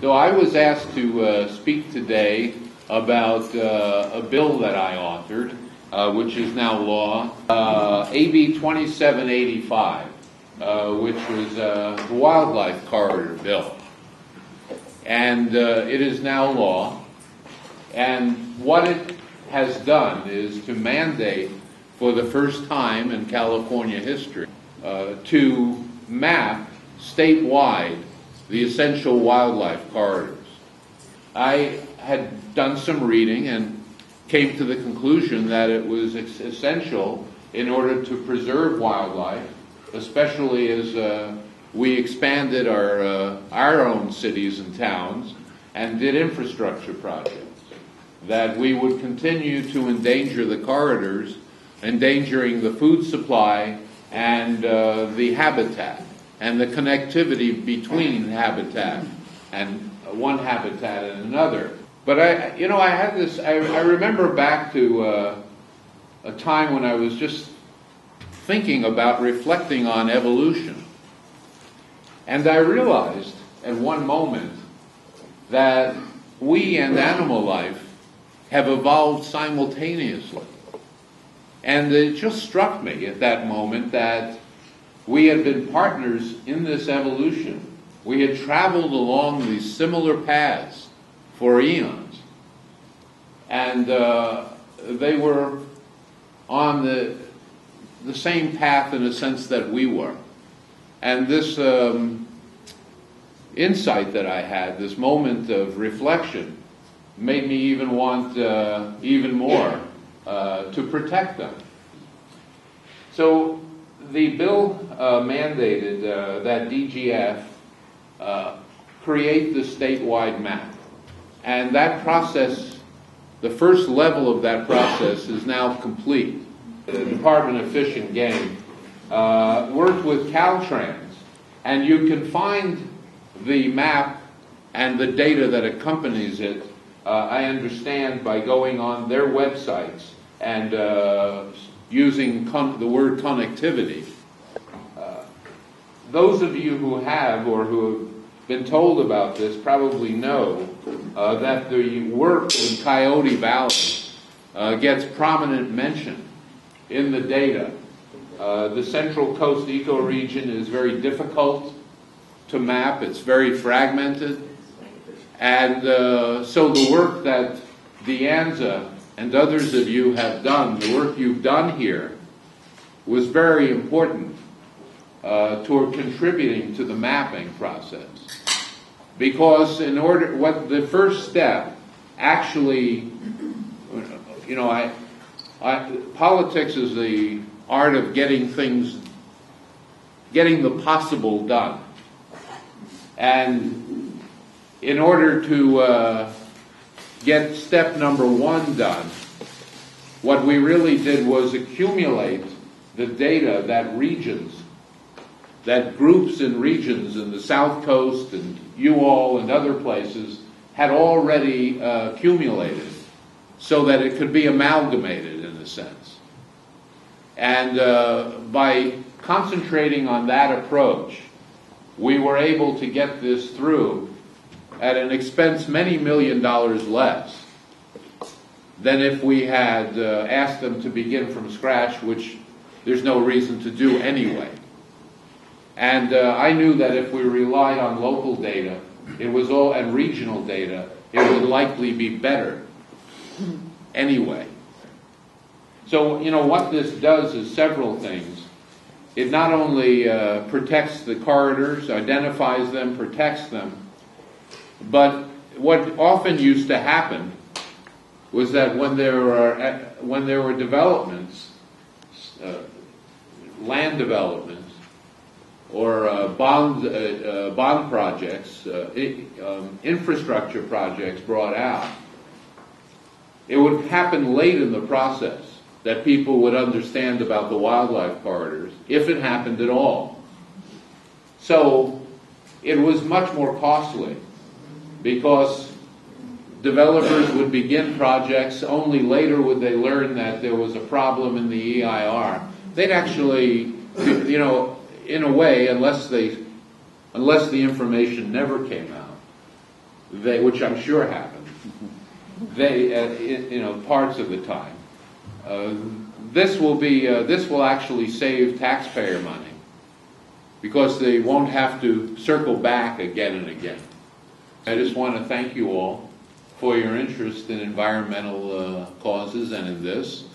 So I was asked to speak today about a bill that I authored, which is now law, AB 2785, which was the Wildlife Corridor Bill. And it is now law. And what it has done is to mandate for the first time in California history to map statewide the essential wildlife corridors. I had done some reading and came to the conclusion that it was essential in order to preserve wildlife, especially as we expanded our own cities and towns and did infrastructure projects, that we would continue to endanger the corridors, endangering the food supply and the habitat and the connectivity between habitat and one habitat and another. But I had this. I remember back to a time when I was just thinking about reflecting on evolution, and I realized at one moment that we and animal life have evolved simultaneously. And it just struck me at that moment that we had been partners in this evolution. We had traveled along these similar paths for eons. And they were on the same path in a sense that we were. And this insight that I had, this moment of reflection, made me even want even more to protect them. So the bill mandated that DGF create the statewide map. And that process, the first level of that process is now complete. The Department of Fish and Game worked with Caltrans, and you can find the map and the data that accompanies it, I understand, by going on their websites and using the word connectivity. Those of you who have or who have been told about this probably know that the work in Coyote Valley gets prominent mention in the data. The Central Coast ecoregion is very difficult to map. It's very fragmented. And so the work that Deanza and others of you have done, the work you've done here, was very important toward contributing to the mapping process. Because the first step actually, politics is the art of getting the possible done. And in order to get step number one done, what we really did was accumulate the data that groups and regions in the South Coast and you all and other places had already accumulated so that it could be amalgamated in a sense. And by concentrating on that approach, we were able to get this through at an expense many $1 million less than if we had asked them to begin from scratch, which there's no reason to do anyway. And I knew that if we relied on local data, and regional data, it would likely be better anyway. So, what this does is several things. It not only protects the corridors, identifies them, protects them, but what often used to happen was that when there were developments, land developments, or bond projects, infrastructure projects brought out, it would happen late in the process that people would understand about the wildlife corridors, if it happened at all. So it was much more costly because developers would begin projects, only later would they learn that there was a problem in the EIR. They'd actually, in a way, unless the information never came out, which I'm sure happen, parts of the time. This will actually save taxpayer money because they won't have to circle back again and again. I just want to thank you all for your interest in environmental causes and in this.